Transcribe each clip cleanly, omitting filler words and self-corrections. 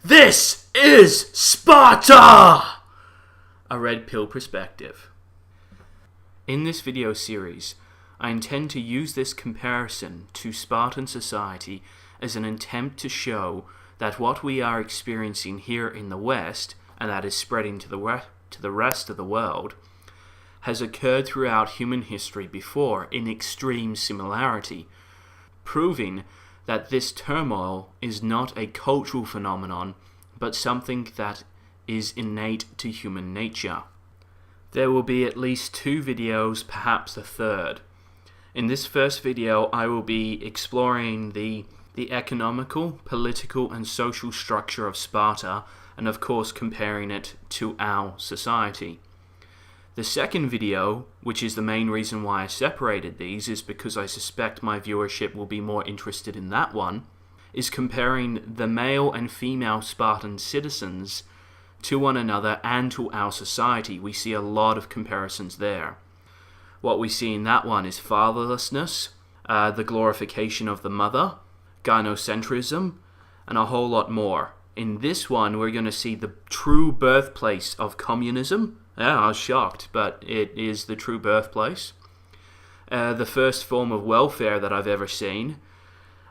This is Sparta! A red pill perspective. In this video series, I intend to use this comparison to Spartan society as an attempt to show that what we are experiencing here in the West, and that is spreading to the rest of the world, has occurred throughout human history before in extreme similarity, proving that this turmoil is not a cultural phenomenon, but something that is innate to human nature. There will be at least 2 videos, perhaps a third. In this first video, I will be exploring the economical, political, and social structure of Sparta, and of course comparing it to our society. The second video, which is the main reason why I separated these, is because I suspect my viewership will be more interested in that one, is comparing the male and female Spartan citizens to one another and to our society. We see a lot of comparisons there. What we see in that one is fatherlessness, the glorification of the mother, gynocentrism, and a whole lot more. In this one, we're going to see the true birthplace of communism. Yeah, I was shocked, but it is the true birthplace. The first form of welfare that I've ever seen,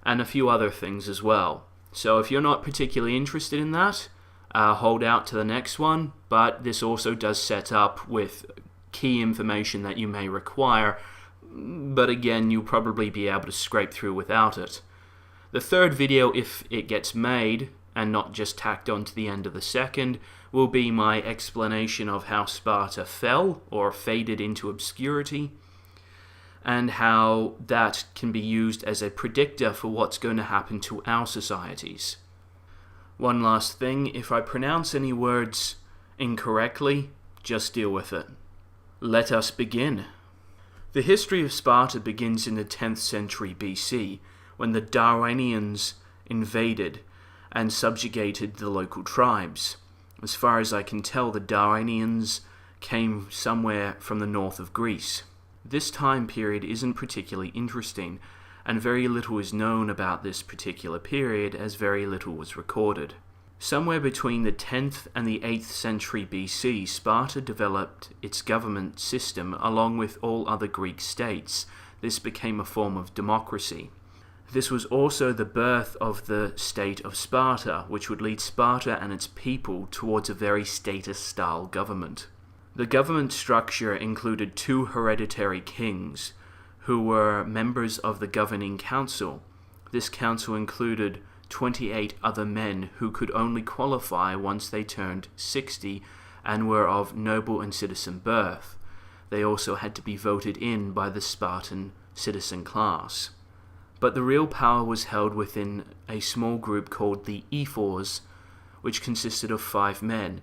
and a few other things as well. So if you're not particularly interested in that, hold out to the next one, but this also does set up with key information that you may require, but again, you'll probably be able to scrape through without it. The third video, if it gets made, and not just tacked on to the end of the second, will be my explanation of how Sparta fell or faded into obscurity, and how that can be used as a predictor for what's going to happen to our societies. One last thing, if I pronounce any words incorrectly, just deal with it. Let us begin. The history of Sparta begins in the 10th century BC, when the Darwinians invaded and subjugated the local tribes. As far as I can tell, the Darwinians came somewhere from the north of Greece. This time period isn't particularly interesting, and very little is known about this particular period, as very little was recorded. Somewhere between the 10th and the 8th century BC, Sparta developed its government system along with all other Greek states. This became a form of democracy. This was also the birth of the state of Sparta, which would lead Sparta and its people towards a very statist-style government. The government structure included 2 hereditary kings, who were members of the governing council. This council included 28 other men who could only qualify once they turned 60 and were of noble and citizen birth. They also had to be voted in by the Spartan citizen class. But the real power was held within a small group called the ephors, which consisted of 5 men.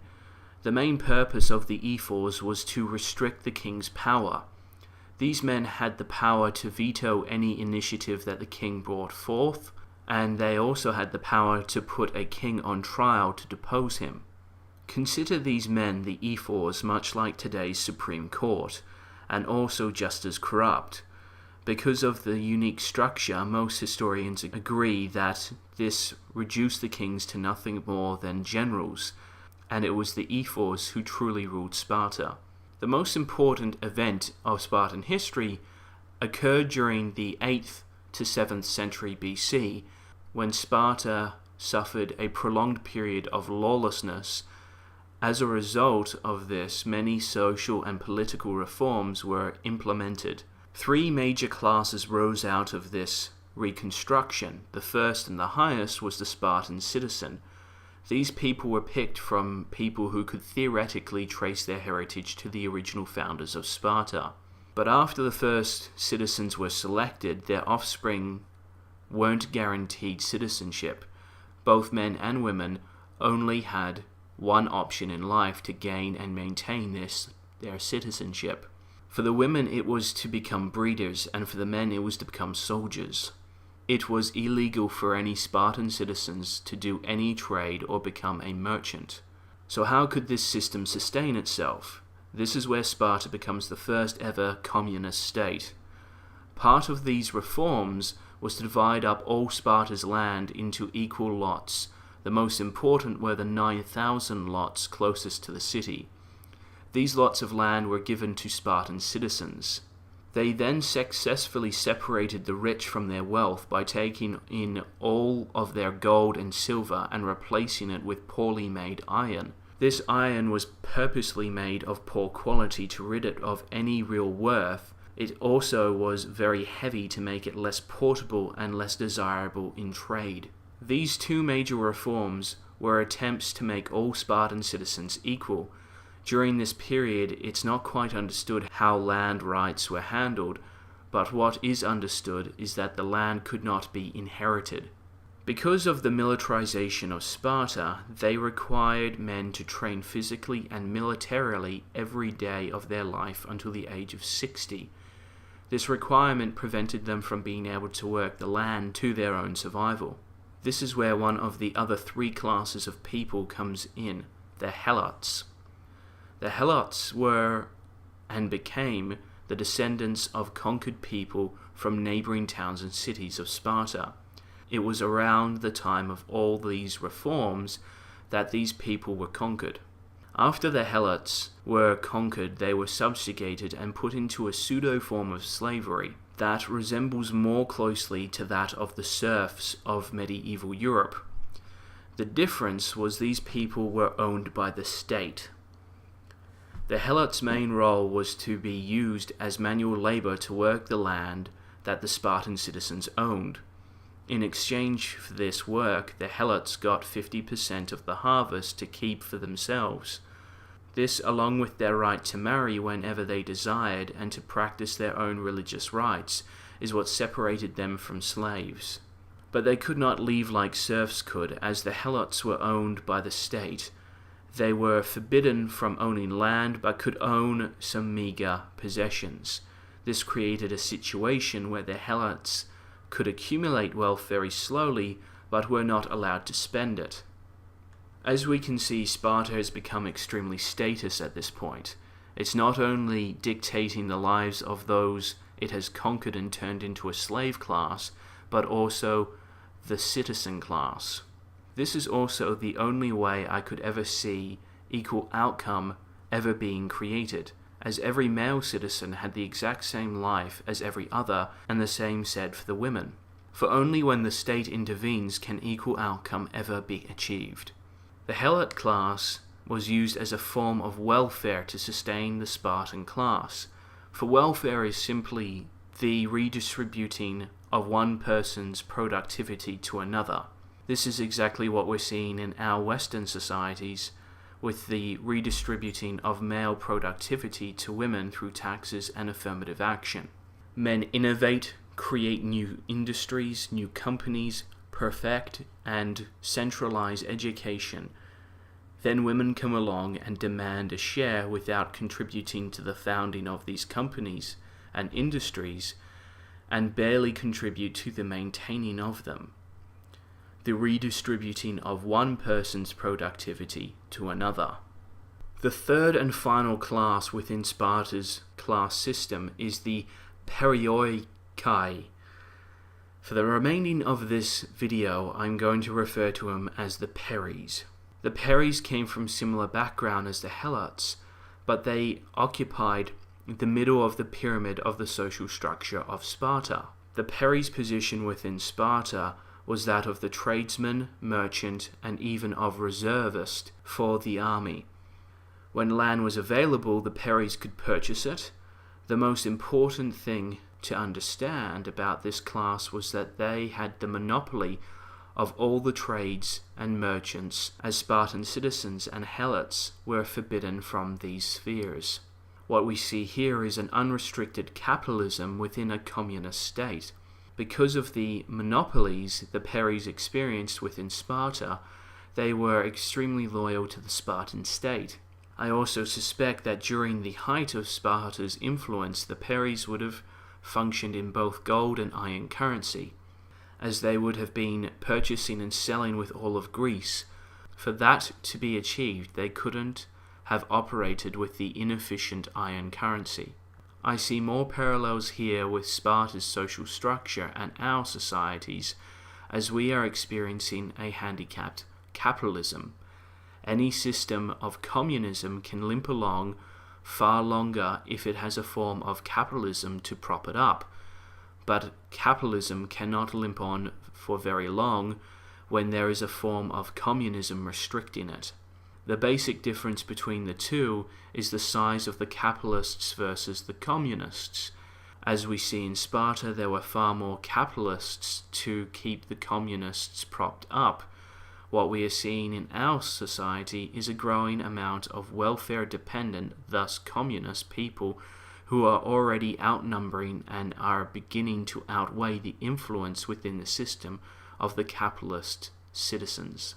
The main purpose of the ephors was to restrict the king's power. These men had the power to veto any initiative that the king brought forth, and they also had the power to put a king on trial to depose him. Consider these men, the ephors, much like today's Supreme Court, and also just as corrupt. Because of the unique structure, most historians agree that this reduced the kings to nothing more than generals, and it was the ephors who truly ruled Sparta. The most important event of Spartan history occurred during the 8th to 7th century BC, when Sparta suffered a prolonged period of lawlessness. As a result of this, many social and political reforms were implemented. 3 major classes rose out of this reconstruction. The first and the highest was the Spartan citizen. These people were picked from people who could theoretically trace their heritage to the original founders of Sparta. But after the first citizens were selected, their offspring weren't guaranteed citizenship. Both men and women only had one option in life to gain and maintain their citizenship. For the women, it was to become breeders, and for the men, it was to become soldiers. It was illegal for any Spartan citizens to do any trade or become a merchant. So how could this system sustain itself? This is where Sparta becomes the first ever communist state. Part of these reforms was to divide up all Sparta's land into equal lots The most important were the 9,000 lots closest to the city. These lots of land were given to Spartan citizens. They then successfully separated the rich from their wealth by taking in all of their gold and silver and replacing it with poorly made iron. This iron was purposely made of poor quality to rid it of any real worth. It also was very heavy to make it less portable and less desirable in trade. These two major reforms were attempts to make all Spartan citizens equal. During this period, it's not quite understood how land rights were handled, but what is understood is that the land could not be inherited. Because of the militarization of Sparta, they required men to train physically and militarily every day of their life until the age of 60. This requirement prevented them from being able to work the land to their own survival. This is where one of the other three classes of people comes in, the Helots. The Helots were and became the descendants of conquered people from neighboring towns and cities of Sparta. It was around the time of all these reforms that these people were conquered. After the Helots were conquered, they were subjugated and put into a pseudo-form of slavery that resembles more closely to that of the serfs of medieval Europe. The difference was these people were owned by the state. The Helots' main role was to be used as manual labor to work the land that the Spartan citizens owned. In exchange for this work, the Helots got 50% of the harvest to keep for themselves. This, along with their right to marry whenever they desired and to practice their own religious rites, is what separated them from slaves. But they could not leave like serfs could, as the Helots were owned by the state. They were forbidden from owning land, but could own some meager possessions. This created a situation where the Helots could accumulate wealth very slowly, but were not allowed to spend it. As we can see, Sparta has become extremely statist at this point. It's not only dictating the lives of those it has conquered and turned into a slave class, but also the citizen class. This is also the only way I could ever see equal outcome ever being created, as every male citizen had the exact same life as every other, and the same said for the women. For only when the state intervenes can equal outcome ever be achieved. The Helot class was used as a form of welfare to sustain the Spartan class, for welfare is simply the redistributing of one person's productivity to another. This is exactly what we're seeing in our Western societies, with the redistributing of male productivity to women through taxes and affirmative action. Men innovate, create new industries, new companies, perfect and centralize education. Then women come along and demand a share without contributing to the founding of these companies and industries, and barely contribute to the maintaining of them. The redistributing of one person's productivity to another. The third and final class within Sparta's class system is the Perioikoi. For the remaining of this video, I'm going to refer to them as the Peries. The Peries came from similar background as the Helots, but they occupied the middle of the pyramid of the social structure of Sparta. The Peries' position within Sparta was that of the tradesman, merchant, and even of reservist for the army. When land was available, the Peries could purchase it. The most important thing to understand about this class was that they had the monopoly of all the trades and merchants, as Spartan citizens and Helots were forbidden from these spheres. What we see here is an unrestricted capitalism within a communist state. Because of the monopolies the Peries experienced within Sparta, they were extremely loyal to the Spartan state. I also suspect that during the height of Sparta's influence, the Peries would have functioned in both gold and iron currency, as they would have been purchasing and selling with all of Greece. For that to be achieved, they couldn't have operated with the inefficient iron currency. I see more parallels here with Sparta's social structure and our societies, as we are experiencing a handicapped capitalism. Any system of communism can limp along far longer if it has a form of capitalism to prop it up, but capitalism cannot limp on for very long when there is a form of communism restricting it. The basic difference between the two is the size of the capitalists versus the communists. As we see in Sparta, there were far more capitalists to keep the communists propped up. What we are seeing in our society is a growing amount of welfare-dependent, thus communist people who are already outnumbering and are beginning to outweigh the influence within the system of the capitalist citizens.